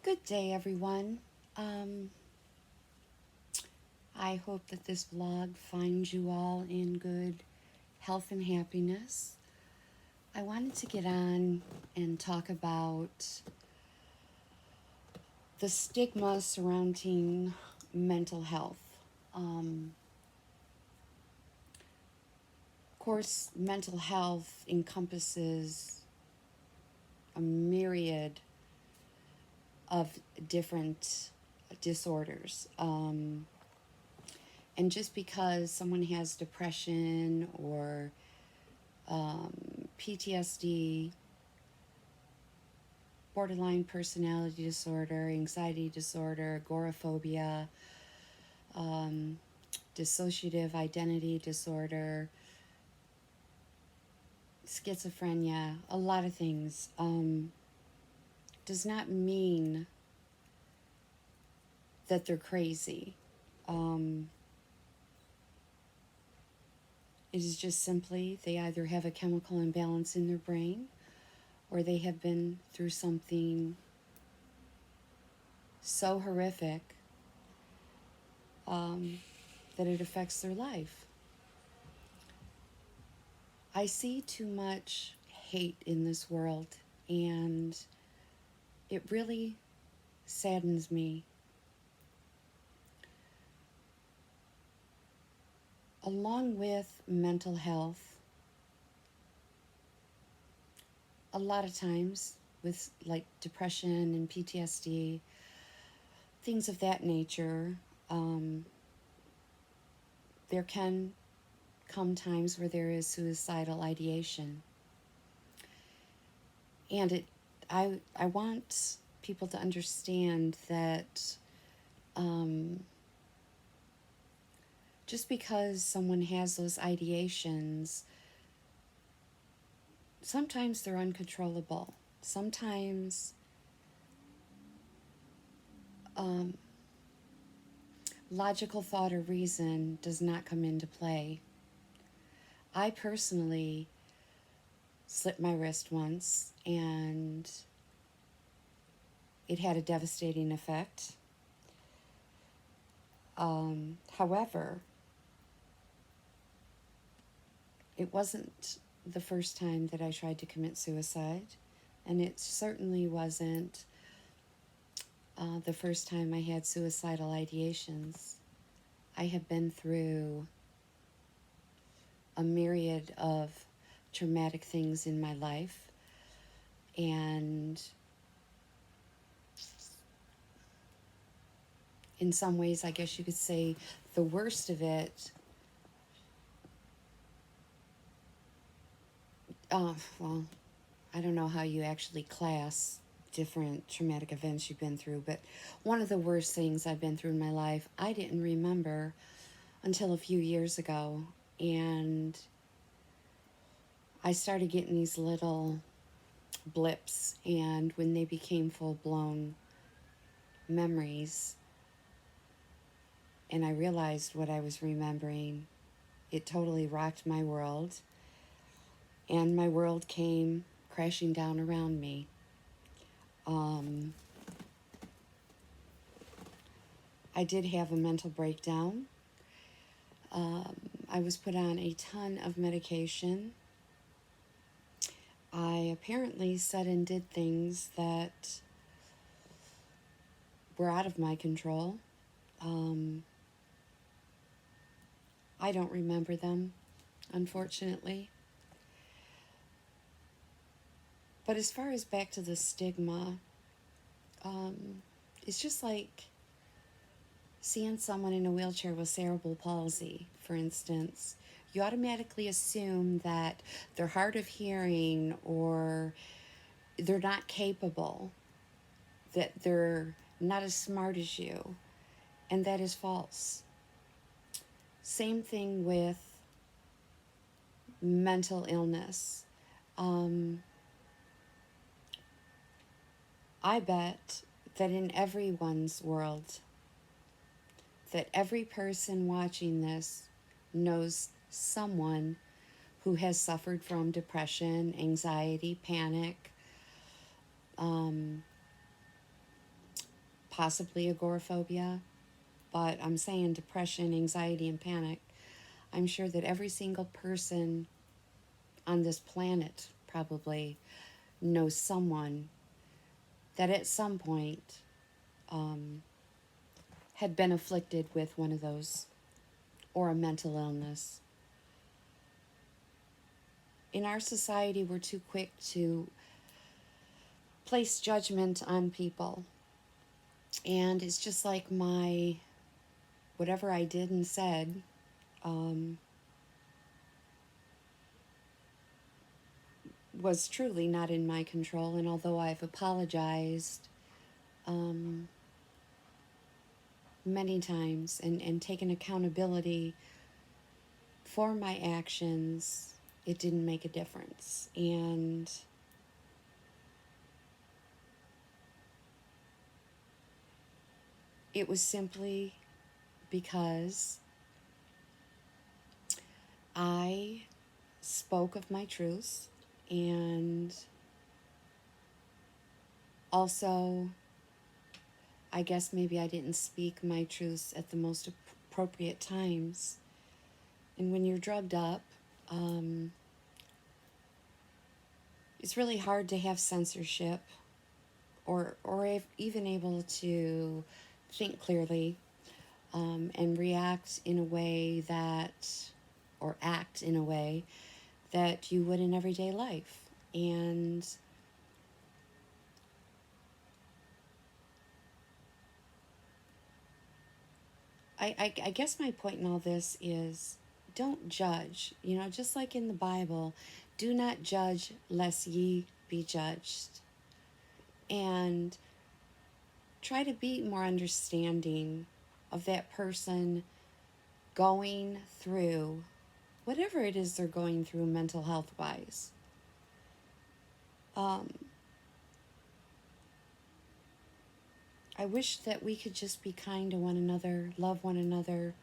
Good day, everyone. Um, I hope that this vlog finds you all in good health and happiness. I wanted to get on and talk about the stigma surrounding mental health. Of course, mental health encompasses a myriad of different disorders. And just because someone has depression or PTSD, borderline personality disorder, anxiety disorder, agoraphobia, um, dissociative identity disorder, schizophrenia, a lot of things, does not mean that they're crazy. Um, it is just simply they either have a chemical imbalance in their brain or they have been through something so horrific um, that it affects their life. I see too much hate in this world, and it really saddens me. Along with mental health, a lot of times with like depression and PTSD, things of that nature, um, there can come times where there is suicidal ideation. And I want people to understand that um, just because someone has those ideations, sometimes they're uncontrollable. Sometimes um, logical thought or reason does not come into play. I personally slipped my wrist once, and it had a devastating effect. However, it wasn't the first time that I tried to commit suicide, and it certainly wasn't the first time I had suicidal ideations. I have been through a myriad of traumatic things in my life, and in some ways, I guess you could say the worst of it, well, I don't know how you actually class different traumatic events you've been through, but one of the worst things I've been through in my life, I didn't remember until a few years ago. And I started getting these little blips, and when they became full blown memories, and I realized what I was remembering, it totally rocked my world, and my world came crashing down around me. Um, I did have a mental breakdown. I was put on a ton of medication. I apparently said and did things that were out of my control. Um, I don't remember them, unfortunately. But as far as back to the stigma, um, it's just like seeing someone in a wheelchair with cerebral palsy, for instance. You automatically assume that they're hard of hearing or they're not capable, that they're not as smart as you, and that is false. Same thing with mental illness. Um, I bet that in everyone's world, that every person watching this knows someone who has suffered from depression, anxiety, panic, um, possibly agoraphobia, but I'm saying depression, anxiety, and panic. I'm sure that every single person on this planet probably knows someone that at some point had been afflicted with one of those or a mental illness. In our society, we're too quick to place judgment on people. And it's just like whatever I did and said, was truly not in my control. And although I've apologized many times and taken accountability for my actions, it didn't make a difference. And it was simply because I spoke of my truths, and also I guess maybe I didn't speak my truths at the most appropriate times. And when you're drugged up, it's really hard to have censorship or even able to think clearly and react in a way or act in a way that you would in everyday life. And I guess my point in all this is don't judge. Just like in the Bible, do not judge lest ye be judged. And try to be more understanding of that person going through whatever it is they're going through mental health wise. I wish that we could just be kind to one another, love one another,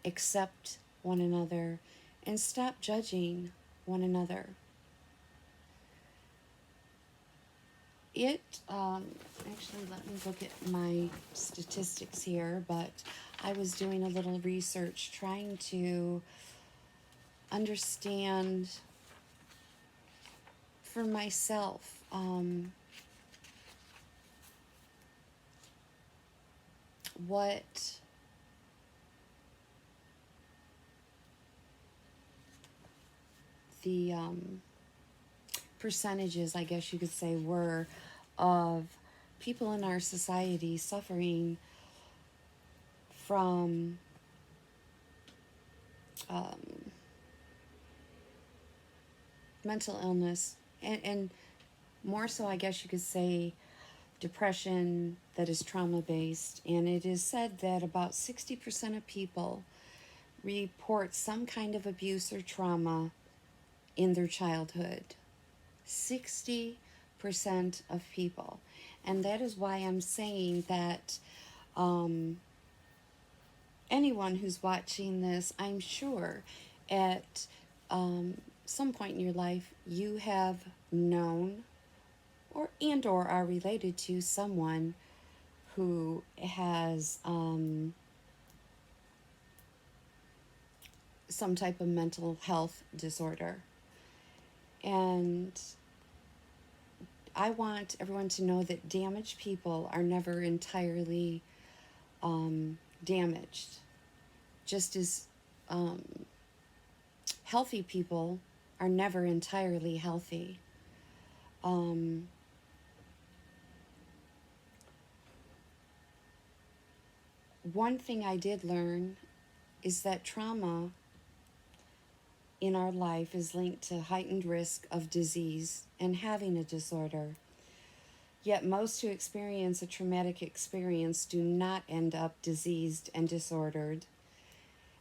accept one another, and stop judging one another. Actually, let me look at my statistics here, but I was doing a little research trying to understand for myself what the percentages, I guess you could say, were of people in our society suffering from mental illness, and more so, I guess you could say, depression that is trauma-based. And it is said that about 60% of people report some kind of abuse or trauma in their childhood. 60% of people. And that is why I'm saying that anyone who's watching this, I'm sure at some point in your life you have known or are related to someone who has some type of mental health disorder. And I want everyone to know that damaged people are never entirely damaged, just as healthy people are never entirely healthy. One thing I did learn is that trauma in our life is linked to heightened risk of disease and having a disorder. Yet most who experience a traumatic experience do not end up diseased and disordered.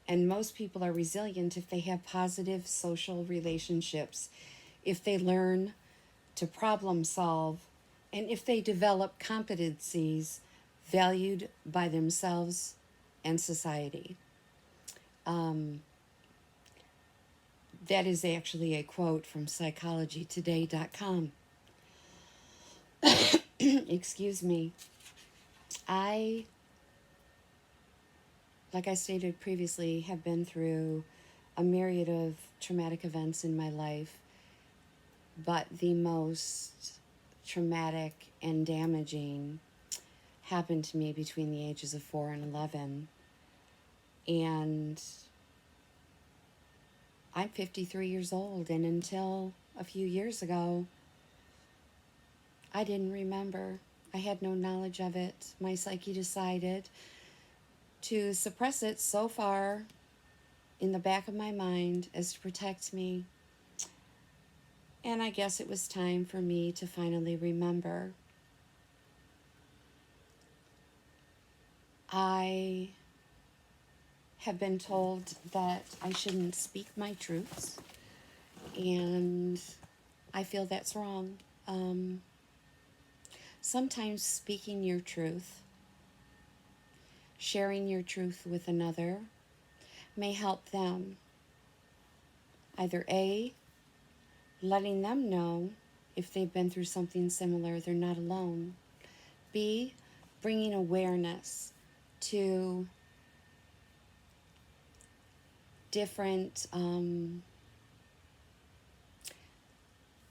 And most people are resilient if they have positive social relationships, if they learn to problem solve, and if they develop competencies valued by themselves and society. That is actually a quote from psychologytoday.com. Excuse me. I, like I stated previously, have been through a myriad of traumatic events in my life, but the most traumatic and damaging happened to me between the ages of 4 and 11. And I'm 53 years old, and until a few years ago, I didn't remember. I had no knowledge of it. My psyche decided to suppress it so far in the back of my mind as to protect me. And I guess it was time for me to finally remember. I have been told that I shouldn't speak my truths, and I feel that's wrong. Sometimes speaking your truth, sharing your truth with another, may help them. Either A, letting them know if they've been through something similar, they're not alone. B, bringing awareness to different,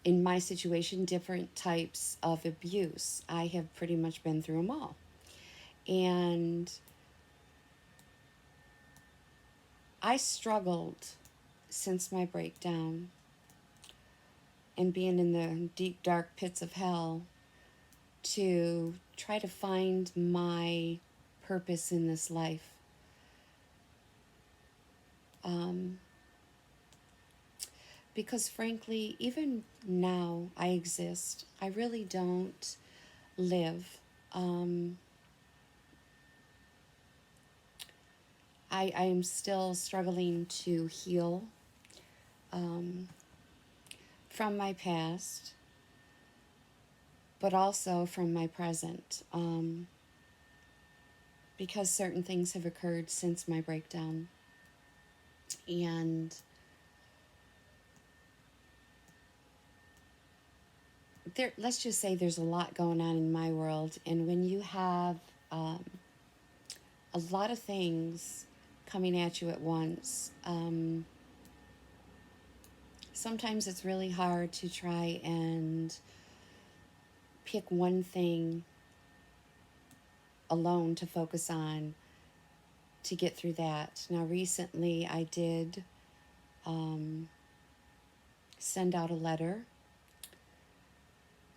in my situation, different types of abuse. I have pretty much been through them all. And I struggled since my breakdown and being in the deep, dark pits of hell to try to find my purpose in this life. Because frankly, even now I exist. I really don't live. I am still struggling to heal from my past, but also from my present, because certain things have occurred since my breakdown. And let's just say there's a lot going on in my world, and when you have a lot of things coming at you at once, sometimes it's really hard to try and pick one thing alone to focus on to get through that. Now, recently I did send out a letter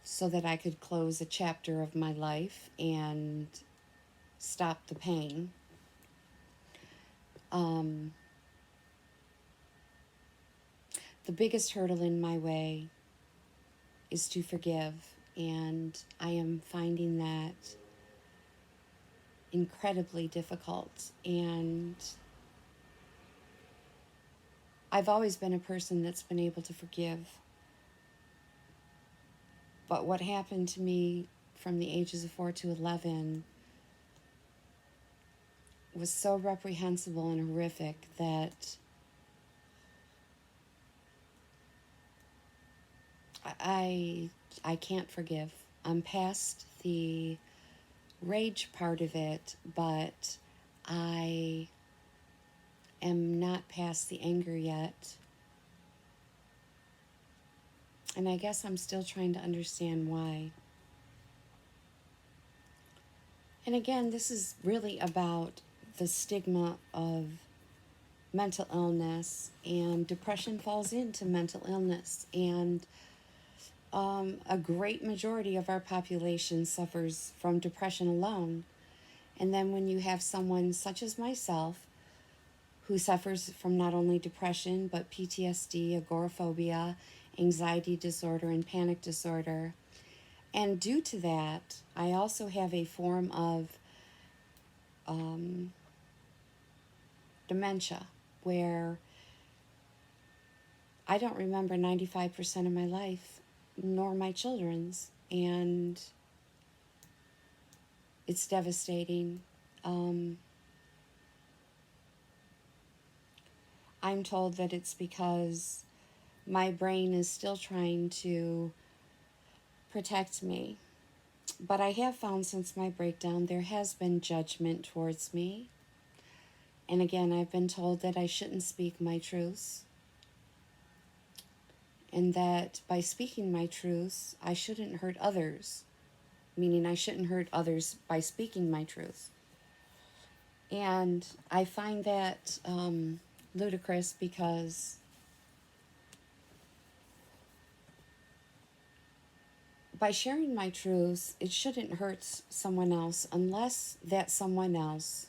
so that I could close a chapter of my life and stop the pain. The biggest hurdle in my way is to forgive, and I am finding that incredibly difficult. And I've always been a person that's been able to forgive. But what happened to me from the ages of 4 to 11 was so reprehensible and horrific that I can't forgive. I'm past the rage part of it, but I am not past the anger yet. And I guess I'm still trying to understand why. And again, this is really about the stigma of mental illness, and depression falls into mental illness. And a great majority of our population suffers from depression alone. And then when you have someone such as myself who suffers from not only depression, but PTSD, agoraphobia, anxiety disorder, and panic disorder. And due to that, I also have a form of dementia where I don't remember 95% of my life, nor my children's. And it's devastating. I'm told that it's because my brain is still trying to protect me. But I have found since my breakdown there has been judgment towards me. And again, I've been told that I shouldn't speak my truths, and that by speaking my truths, I shouldn't hurt others, meaning I shouldn't hurt others by speaking my truths. And I find that ludicrous, because by sharing my truths, it shouldn't hurt someone else unless that someone else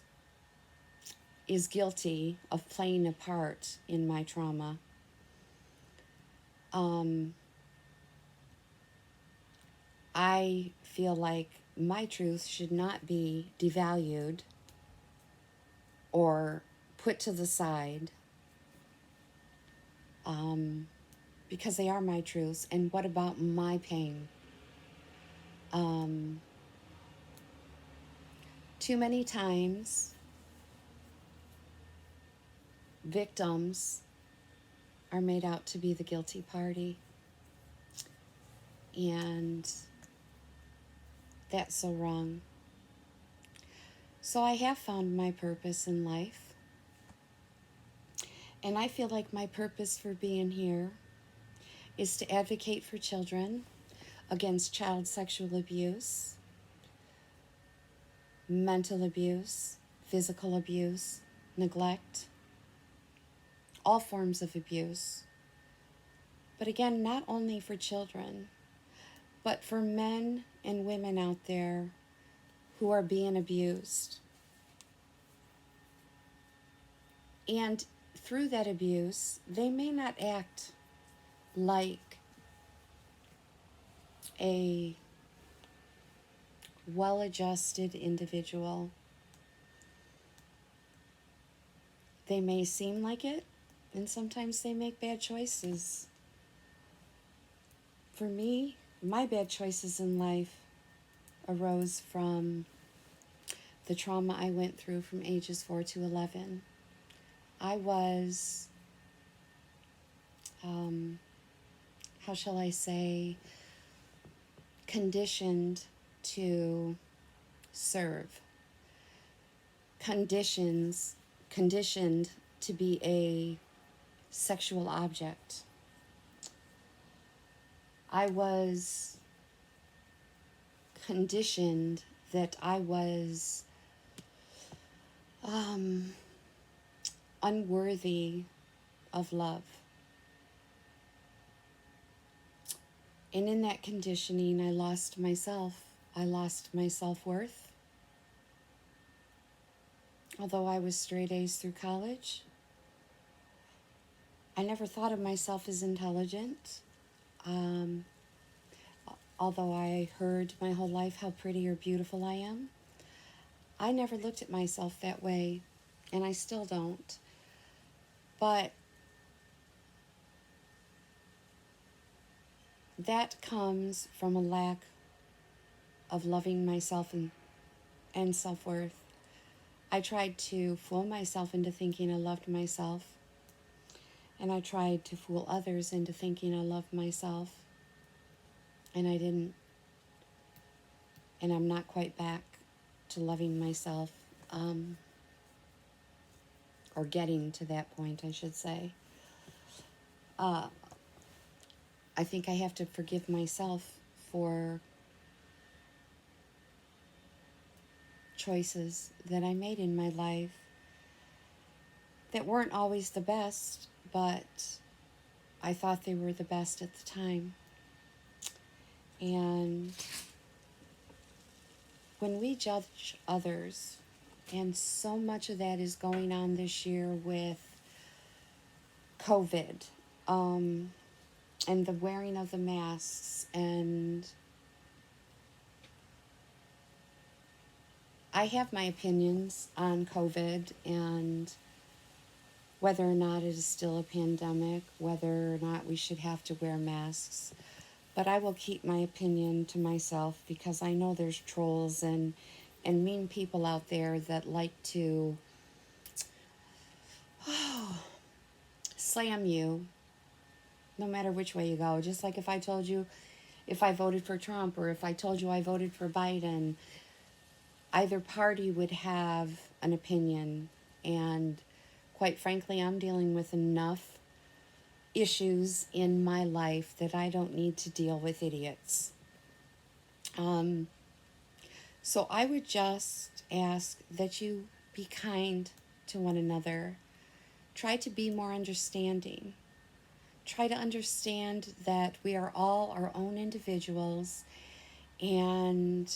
is guilty of playing a part in my trauma. I feel like my truth should not be devalued or put to the side, because they are my truths. And what about my pain? Too many times, victims are made out to be the guilty party. And that's so wrong. So I have found my purpose in life. And I feel like my purpose for being here is to advocate for children against child sexual abuse, mental abuse, physical abuse, neglect, all forms of abuse. But again, not only for children, but for men and women out there who are being abused. And through that abuse, they may not act like a well-adjusted individual. They may seem like it, and sometimes they make bad choices. For me, my bad choices in life arose from the trauma I went through from ages 4 to 11. I was, how shall I say, conditioned to serve. Conditioned to be a sexual object. I was conditioned that I was unworthy of love. And in that conditioning, I lost myself. I lost my self-worth. Although I was straight A's through college, I never thought of myself as intelligent. Although I heard my whole life how pretty or beautiful I am, I never looked at myself that way, and I still don't. But that comes from a lack of loving myself and self-worth. I tried to fool myself into thinking I loved myself, and I tried to fool others into thinking I loved myself, and I didn't. And I'm not quite back to loving myself, or getting to that point, I should say. I think I have to forgive myself for choices that I made in my life that weren't always the best, but I thought they were the best at the time. And when we judge others, and so much of that is going on this year with COVID, and the wearing of the masks, and I have my opinions on COVID and whether or not it is still a pandemic, whether or not we should have to wear masks. But I will keep my opinion to myself, because I know there's trolls and mean people out there that like to slam you no matter which way you go. Just like if I told you, if I voted for Trump or if I told you I voted for Biden, either party would have an opinion. And quite frankly, I'm dealing with enough issues in my life that I don't need to deal with idiots. So I would just ask that you be kind to one another. Try to be more understanding. Try to understand that we are all our own individuals, and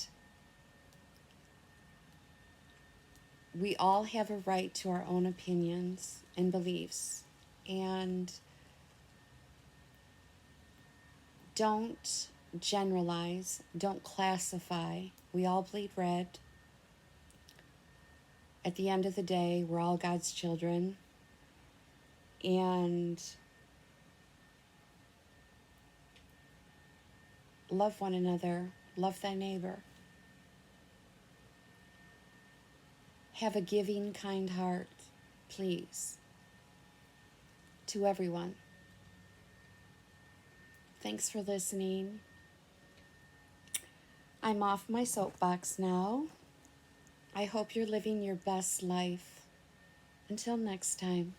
we all have a right to our own opinions and beliefs. And don't generalize, don't classify. We all bleed red. At the end of the day, we're all God's children. And love one another, love thy neighbor. Have a giving, kind heart, please, to everyone. Thanks for listening. I'm off my soapbox now. I hope you're living your best life. Until next time.